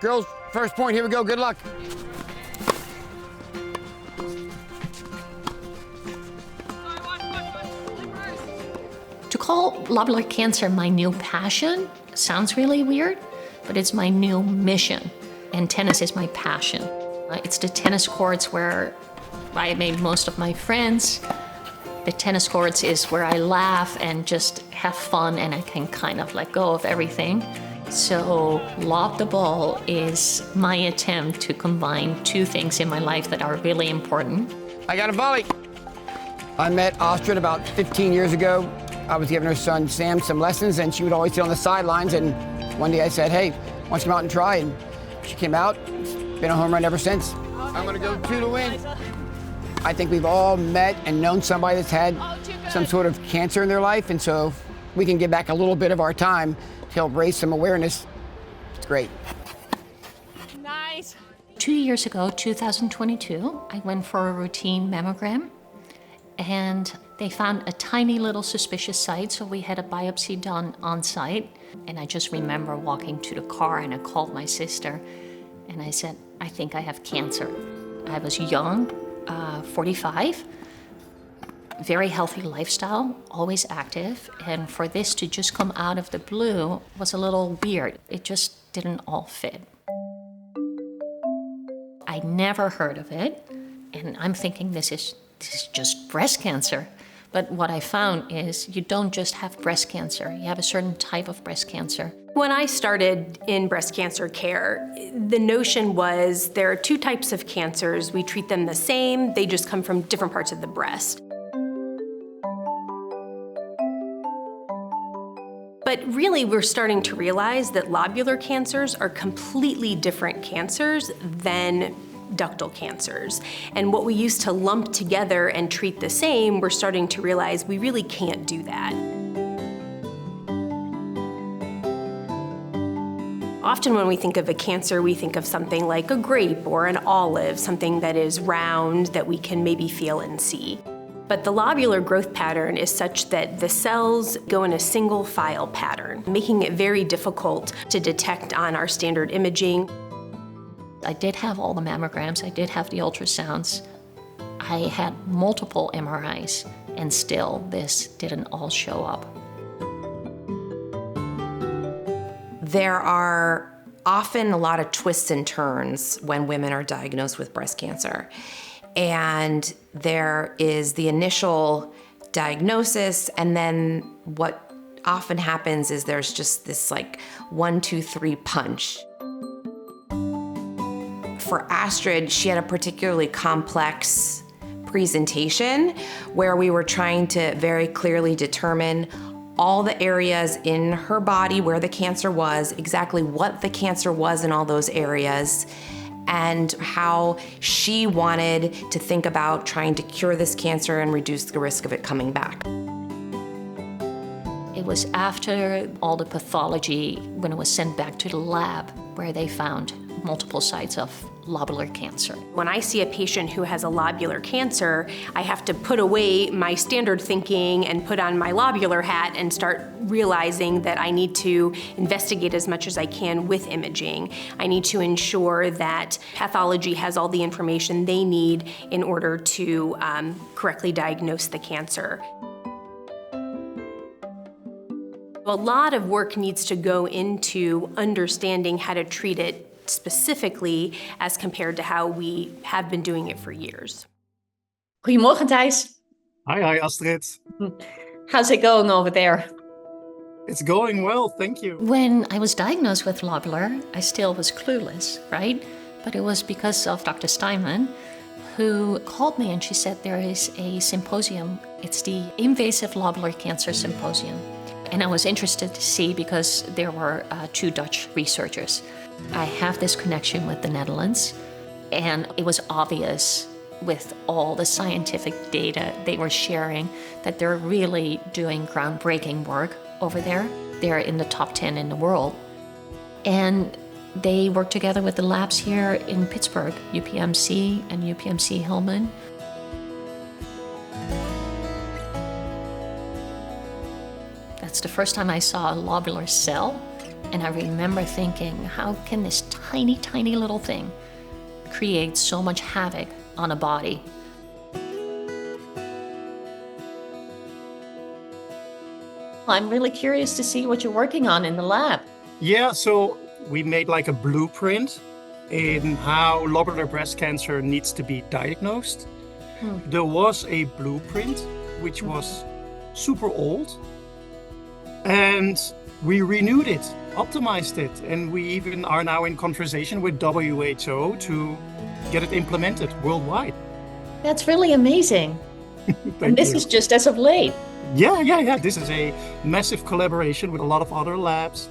Girls, first point, here we go, good luck. To call lobular cancer my new passion sounds really weird, but it's my new mission, and tennis is my passion. It's the tennis courts where I made most of my friends. The tennis courts is where I laugh and just have fun, and I can kind of let go of everything. So Lob the Ball is my attempt to combine two things in my life that are really important. I got a volley. I met Astrid about 15 years ago. I was giving her son Sam some lessons, and she would always sit on the sidelines, and one day I said, hey, why don't you come out and try? And she came out. It's been a home run ever since. I'm gonna go 2 to win. I think we've all met and known somebody that's had some sort of cancer in their life, and so if we can give back a little bit of our time to help raise some awareness, it's great. Nice. 2 years ago, 2022, I went for a routine mammogram, and they found a tiny little suspicious site, so we had a biopsy done on site. And I just remember walking to the car, and I called my sister, and I said, I think I have cancer. I was young, 45, very healthy lifestyle, always active, and for this to just come out of the blue was a little weird. It just didn't all fit. I never heard of it, and I'm thinking this is just breast cancer. But what I found is you don't just have breast cancer, you have a certain type of breast cancer. When I started in breast cancer care, the notion was there are 2 types of cancers. We treat them the same, they just come from different parts of the breast. But really, we're starting to realize that lobular cancers are completely different cancers than ductal cancers. And what we used to lump together and treat the same, we're starting to realize we really can't do that. Often when we think of a cancer, we think of something like a grape or an olive, something that is round that we can maybe feel and see. But the lobular growth pattern is such that the cells go in a single file pattern, making it very difficult to detect on our standard imaging. I did have all the mammograms, I did have the ultrasounds. I had multiple MRIs, and still this didn't all show up. There are often a lot of twists and turns when women are diagnosed with breast cancer. And there is the initial diagnosis, and then what often happens is there's just this like 1, 2, 3 punch. For Astrid, she had a particularly complex presentation where we were trying to very clearly determine all the areas in her body where the cancer was, exactly what the cancer was in all those areas, and how she wanted to think about trying to cure this cancer and reduce the risk of it coming back. It was after all the pathology, when it was sent back to the lab, where they found multiple sites of lobular cancer. When I see a patient who has a lobular cancer, I have to put away my standard thinking and put on my lobular hat and start realizing that I need to investigate as much as I can with imaging. I need to ensure that pathology has all the information they need in order to correctly diagnose the cancer. A lot of work needs to go into understanding how to treat it specifically as compared to how we have been doing it for years. Goedemorgen, Thijs. Hi, Astrid. How's it going over there? It's going well, thank you. When I was diagnosed with lobular, I still was clueless, right? But it was because of Dr. Steinman, who called me and she said there is a symposium. It's the Invasive Lobular Cancer Symposium. And I was interested to see because there were 2 Dutch researchers. I have this connection with the Netherlands, and it was obvious with all the scientific data they were sharing that they're really doing groundbreaking work over there. They're in the top 10 in the world. And they work together with the labs here in Pittsburgh, UPMC and UPMC Hillman. That's the first time I saw a lobular cell. And I remember thinking, how can this tiny, tiny little thing create so much havoc on a body? I'm really curious to see what you're working on in the lab. Yeah, so we made like a blueprint in how lobular breast cancer needs to be diagnosed. There was a blueprint which was super old, and we renewed it, optimized it, and we even are now in conversation with WHO to get it implemented worldwide. That's really amazing. And this is just as of late. Yeah. This is a massive collaboration with a lot of other labs.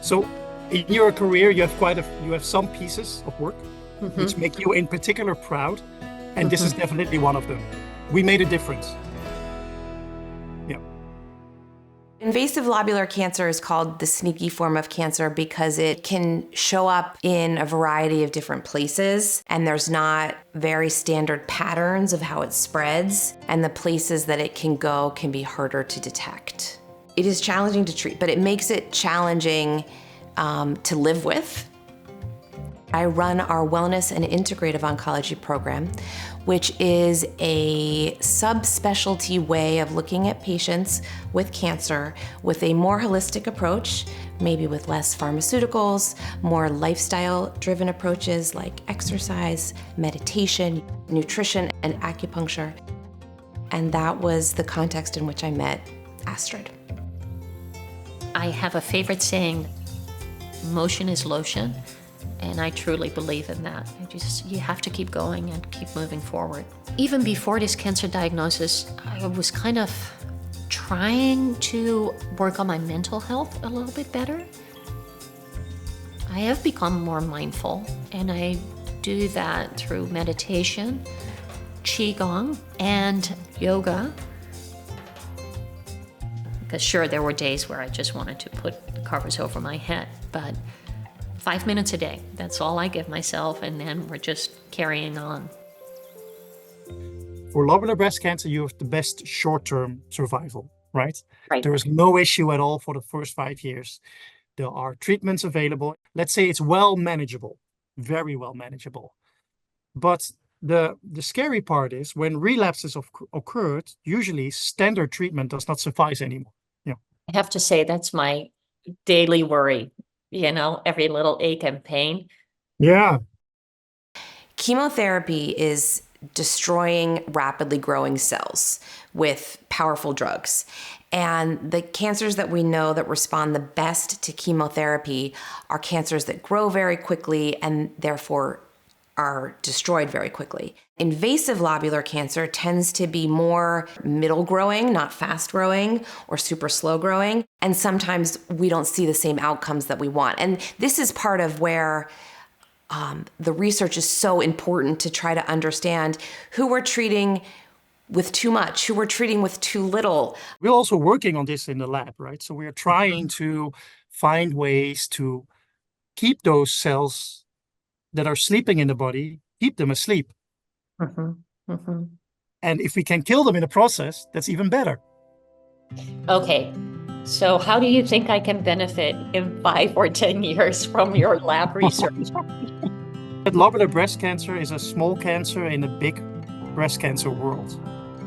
So in your career, you have some pieces of work which make you in particular proud, and this is definitely one of them. We made a difference. Yeah. Invasive lobular cancer is called the sneaky form of cancer because it can show up in a variety of different places, and there's not very standard patterns of how it spreads, and the places that it can go can be harder to detect. It is challenging to treat, but it makes it challenging to live with. I run our Wellness and Integrative Oncology program, which is a subspecialty way of looking at patients with cancer with a more holistic approach, maybe with less pharmaceuticals, more lifestyle-driven approaches like exercise, meditation, nutrition, and acupuncture. And that was the context in which I met Astrid. I have a favorite saying, motion is lotion. And I truly believe in that. You have to keep going and keep moving forward. Even before this cancer diagnosis, I was kind of trying to work on my mental health a little bit better. I have become more mindful, and I do that through meditation, qigong, and yoga. Because sure, there were days where I just wanted to put the covers over my head, but 5 minutes a day, that's all I give myself, and then we're just carrying on. For lobular breast cancer, you have the best short-term survival, right? Right. There is no issue at all for the first 5 years. There are treatments available. Let's say it's well manageable, very well manageable. But the scary part is when relapses occurred, usually standard treatment does not suffice anymore. Yeah. I have to say, that's my daily worry, every little ache and pain. Yeah. Chemotherapy is destroying rapidly growing cells with powerful drugs. And the cancers that we know that respond the best to chemotherapy are cancers that grow very quickly and therefore are destroyed very quickly. Invasive lobular cancer tends to be more middle growing, not fast growing or super slow growing. And sometimes we don't see the same outcomes that we want. And this is part of where the research is so important to try to understand who we're treating with too much, who we're treating with too little. We're also working on this in the lab, right? So we're trying to find ways to keep those cells that are sleeping in the body, keep them asleep. And if we can kill them in the process, that's even better. Okay, so how do you think I can benefit in 5 or 10 years from your lab research? Lobular breast cancer is a small cancer in a big breast cancer world.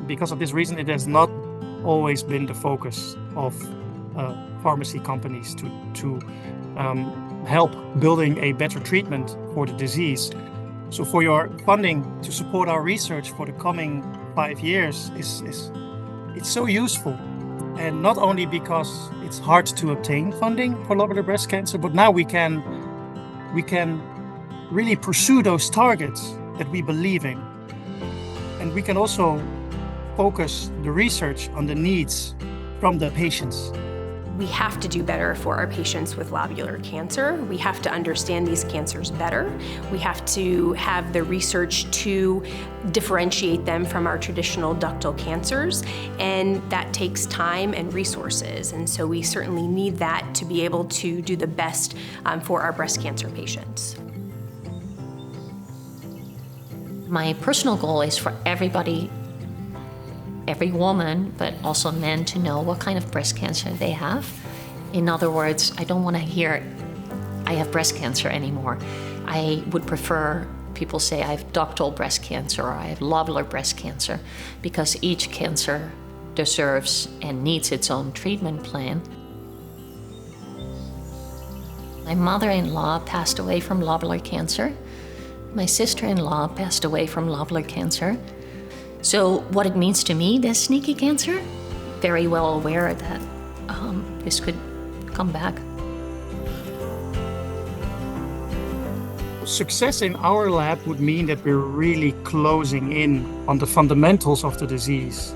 Because of this reason, it has not always been the focus of pharmacy companies to help building a better treatment for the disease. So for your funding to support our research for the coming 5 years it's so useful. And not only because it's hard to obtain funding for lobular breast cancer, but now we can really pursue those targets that we believe in. And we can also focus the research on the needs from the patients. We have to do better for our patients with lobular cancer. We have to understand these cancers better. We have to have the research to differentiate them from our traditional ductal cancers, and that takes time and resources. And so we certainly need that to be able to do the best for our breast cancer patients. My personal goal is for everybody, every woman, but also men, to know what kind of breast cancer they have In other words, I don't want to hear I have breast cancer anymore. I would prefer people say I have ductal breast cancer or I have lobular breast cancer, because each cancer deserves and needs its own treatment plan. My mother-in-law passed away from lobular cancer. My sister-in-law passed away from lobular cancer. So what it means to me, this sneaky cancer, very well aware that this could come back. Success in our lab would mean that we're really closing in on the fundamentals of the disease.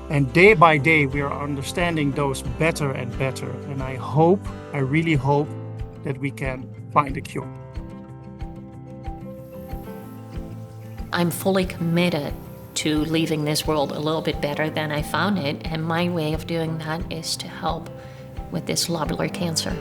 And day by day, we are understanding those better and better. And I really hope that we can find a cure. I'm fully committed to leaving this world a little bit better than I found it, and my way of doing that is to help with this lobular cancer.